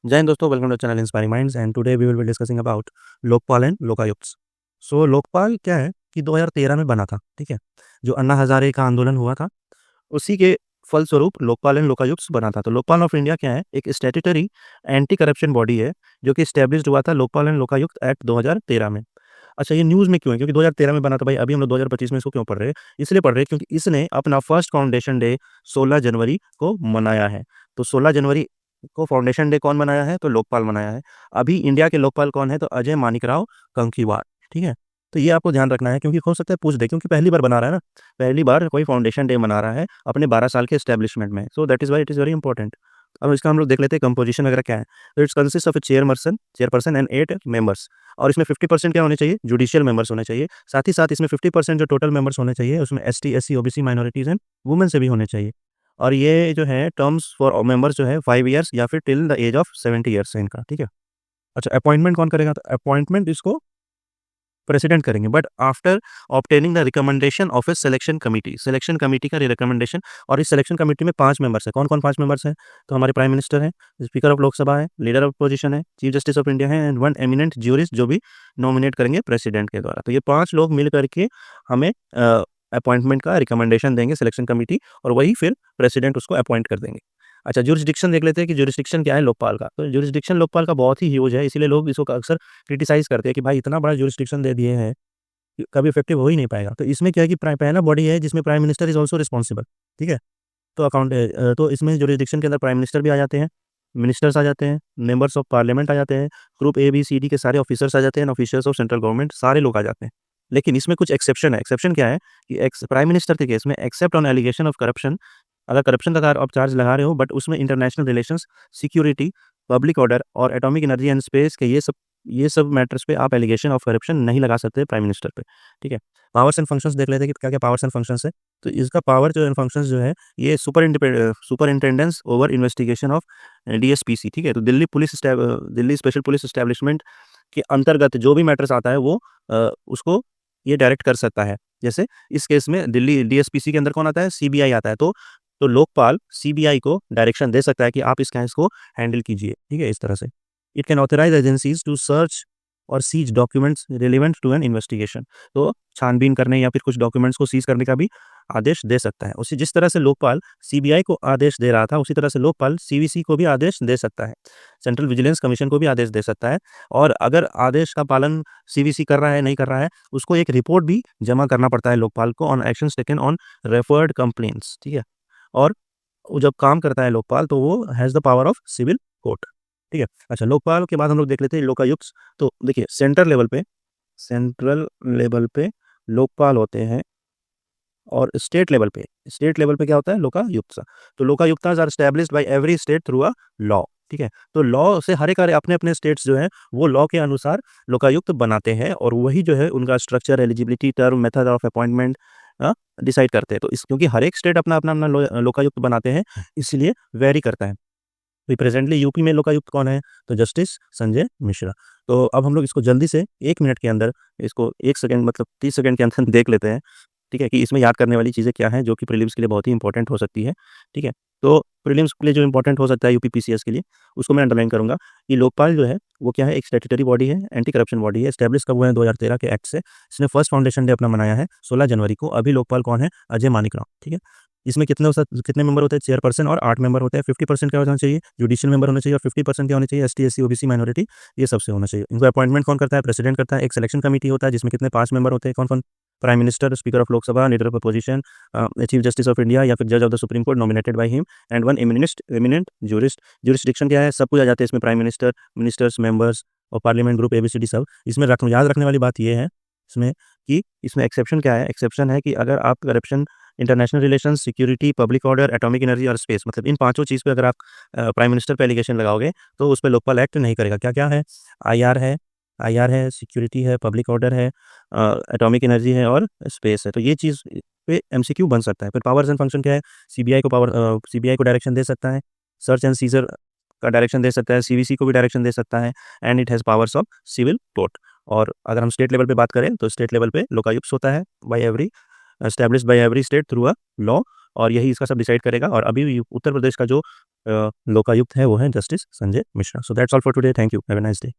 जय हिंद दोस्तों, welcome to channel inspiring minds and today we will be discussing about Lokpal and Lokayuktas. So Lokpal क्या है कि 2013 में बना था, ठीक है। जो अन्ना हजारे का आंदोलन हुआ था, उसी के फलस्वरूप लोकपाल एंड लोकायुक्ट्स बना था। तो लोकपाल ऑफ इंडिया क्या है? एक स्टैट्यूटरी एंटी करप्शन बॉडी है जो कि स्टैब्लिश्ड हुआ था लोकपाल एंड लोकायुक्त एक्ट 2013 में। अच्छा, ये न्यूज़ में क्यों है? क्योंकि 2013 में बना था भाई, अभी हम लोग 2025 में इसको क्यों पढ़ रहे हैं? इसलिए पढ़ रहे हैं क्योंकि इसने अपना फर्स्ट फाउंडेशन डे 16 जनवरी को मनाया है। तो 16 जनवरी को फाउंडेशन डे कौन मनाया है? तो लोकपाल मनाया है। अभी इंडिया के लोकपाल कौन है? तो अजय मानिकराव कंकीवार, ठीक है। तो ये आपको ध्यान रखना है क्योंकि हो सकता है पूछ दे, क्योंकि पहली बार बना रहा है ना, पहली बार कोई फाउंडेशन डे मना रहा है अपने 12 साल के एस्टेब्लिशमेंट में। So that is why it is very important. अब इसका हम लोग देख लेते हैं कंपोजिशन वगैरह क्या है। तो it's consist of A chairperson and 8 members. और इसमें 50% क्या होने चाहिए? जुडिशियल मेंबर्स होने चाहिए। साथ ही साथ इसमें 50% जो टोटल मेंबर्स होने चाहिए, उसमें ST, SC, OBC, minorities and women से भी होने चाहिए। और ये जो है टर्म्स फॉर मेंबर्स जो है 5 ईयर्स या फिर till the age of 70 years है इनका, ठीक है। अच्छा, अपॉइंटमेंट कौन करेगा? तो अपॉइंटमेंट इसको प्रेसिडेंट करेंगे, but after obtaining the recommendation of A selection committee का रिकमेंडेशन। और इस सिलेक्शन कमेटी में 5 मेंबर्स है। कौन कौन 5 मेंबर्स हैं? तो हमारे प्राइम मिनिस्टर हैं, स्पीकर ऑफ लोकसभा है, लीडर ऑफ अपोजिशन है, चीफ जस्टिस ऑफ इंडिया है एंड वन एमिनेंट ज्यूरिस्ट जो भी नॉमिनेट करेंगे प्रेसिडेंट के द्वारा। तो ये 5 लोग मिल करके हमें अपॉइंटमेंट का रिकमेंडेशन देंगे सिलेक्शन कमेटी, और वही फिर प्रेसिडेंट उसको अपॉइंट कर देंगे। अच्छा, ज्यूरिसडिक्शन देख लेते हैं कि ज्यूरिसडिक्शन क्या है लोकपाल का। तो ज्यूरिसडिक्शन लोकपाल का बहुत ही ह्यूज है, इसीलिए लोग इसको अक्सर क्रिटिसाइज करते हैं कि भाई इतना बड़ा ज्यूरिसडिक्शन दे दिए हैं, कभी इफेक्टिव हो ही नहीं पाएगा। तो इसमें क्या है कि पहला बॉडी है जिसमें prime minister is also responsible, ठीक है। तो तो इसमें ज्यूरिसडिक्शन के अंदर प्राइम मिनिस्टर भी आ जाते हैं, मिनिस्टर्स आ जाते हैं, मेंबर्स ऑफ पार्लियामेंट आ जाते हैं, group A B C D के सारे ऑफिसर्स आ जाते हैं, ऑफिसर्स ऑफ सेंट्रल गवर्नमेंट, सारे लोग आ जाते हैं। लेकिन इसमें कुछ एक्सेप्शन है। एक्सेप्शन क्या है कि एक्स प्राइम मिनिस्टर के केस में except on allegation of corruption, अगर करप्शन का आप चार्ज लगा रहे हो बट उसमें international relations, security, public order और एटॉमिक एनर्जी एंड स्पेस के ये सब मैटर्स पे आप एलिगेशन ऑफ करप्शन नहीं लगा सकते प्राइम मिनिस्टर पे, ठीक है। पावर्स एंड फंक्शंस देख लेते हैं कि क्या क्या पावर्स एंड फंक्शंस है। तो इसका पावर जो एंड फंक्शंस जो है, ये सुपरिंटेंडेंस ओवर इन्वेस्टिगेशन ऑफ डीएसपीसी, ठीक है। तो दिल्ली स्पेशल पुलिस एस्टेब्लिशमेंट के अंतर्गत जो भी मैटर्स आता है वो उसको ये डायरेक्ट कर सकता है। जैसे इस केस में दिल्ली डीएसपीसी के अंदर कौन आता है? सीबीआई आता है। तो लोकपाल सीबीआई को डायरेक्शन दे सकता है कि आप इस केस को हैंडल कीजिए, ठीक है, इस तरह से। It can authorise agencies to search और seize documents relevant to an investigation. तो छानबीन करने या फिर कुछ डॉक्यूमेंट्स को सीज करने का भी आदेश दे सकता है। उसी जिस तरह से लोकपाल सीबीआई को आदेश दे रहा था, उसी तरह से लोकपाल सीवीसी को भी आदेश दे सकता है, सेंट्रल विजिलेंस कमीशन को भी आदेश दे सकता है। और अगर आदेश का पालन सीवीसी कर रहा है नहीं कर रहा है, उसको एक रिपोर्ट भी जमा करना पड़ता है लोकपाल को on actions taken on referred complaints, ठीक है। और वो जब काम करता है लोकपाल, तो वो has the power of civil court, ठीक है। अच्छा, लोकपाल के बाद हम लोग देख लेते हैं लोकायुक्त। तो देखिए, सेंट्रल लेवल पे लोकपाल होते हैं, और स्टेट लेवल पे क्या होता है? लोकायुक्त। तो Lokayuktas are established by every state through a law, ठीक है। तो लॉ से हर एक अपने अपने स्टेट्स जो हैं वो लॉ के अनुसार लोकायुक्त बनाते हैं, और वही जो है उनका structure, eligibility, term, method of appointment decide करते हैं। तो इस क्योंकि हर एक स्टेट अपना अपना अपना लोकायुक्त बनाते हैं, इसलिए वेरी करता है। अभी प्रेजेंटली यूपी में लोकायुक्त कौन है? तो जस्टिस संजय मिश्रा। तो अब हम लोग इसको जल्दी से 1 मिनट के अंदर, इसको 1 सेकंड मतलब 30 सेकंड के अंदर देख लेते हैं, ठीक है, कि इसमें याद करने वाली चीज़ें क्या हैं जो कि प्रीलिम्स के लिए बहुत ही इंपॉर्टेंट हो सकती है, ठीक है। तो प्रीलिम्स के लिए जो इंपॉर्टेंट हो सकता है यूपी पीसीएस के लिए, उसको मैं अंडरलाइन करूँगा कि लोकपाल जो है वो क्या है? एक स्टैट्यूटरी बॉडी है, एंटी करप्शन बॉडी है, एस्टैब्लिश कब हुआ है? 2013 के एक्ट से। इसने फर्स्ट फाउंडेशन डे अपना मनाया है 16 जनवरी को। अभी लोकपाल कौन है? अजय मानिकराव, ठीक है। इसमें कितने मेंबर होते हैं? चेयरपर्सन और 8 मेंबर होते हैं। 50% क्या होना चाहिए? जुडिशियल मेंबर होना चाहिए, और 50% क्या होना चाहिए? एसटी, एससी, ओबीसी, माइनॉरिटी, ये सबसे होना चाहिए। इनको अपॉइंटमेंट कौन करता है? प्रेसिडेंट करता है। एक सिलेक्शन कमेटी होता है जिसमें कितने? 5 मेंबर होते हैं। कौन कौन? Prime minister, speaker of Lok Sabha, leader of opposition, chief justice of India या फिर जज of the supreme court nominated by him, and one eminent jurist. Jurisdiction क्या है? सब कुछ आ जाते हैं इसमें, प्राइम मिनिस्टर, मिनिस्टर्स, मेंबर्स और पार्लियामेंट, ग्रुप एबीसीडी सब। इसमें याद रखने वाली बात यह है इसमें कि इसमें एक्सेप्शन क्या है? एक्सेप्शन है कि अगर आप corruption, international relations, security, public order, atomic energy और स्पेस, मतलब इन पांचों चीज़ पे अगर आप प्राइम मिनिस्टर पे एलिगेशन लगाओगे तो उस पे लोकपाल एक्ट नहीं करेगा। क्या क्या है? आईआर है, सिक्योरिटी है, पब्लिक ऑर्डर है, एटॉमिक एनर्जी है और स्पेस है। तो ये चीज़ पे एमसीक्यू बन सकता है। फिर पावर्स एंड फंक्शन क्या है? सीबीआई को डायरेक्शन दे सकता है, सर्च एंड सीजर का डायरेक्शन दे सकता है, सीवीसी को भी डायरेक्शन दे सकता है, and it has powers of civil court. और अगर हम स्टेट लेवल पे बात करें तो स्टेट लेवल पे लोकायुक्त होता है, by every established by every state through a law. और यही इसका सब डिसाइड करेगा। और अभी उत्तर प्रदेश का जो लोकायुक्त है वो है justice Sanjay Mishra. So that's all for today. Thank you. Have a nice day.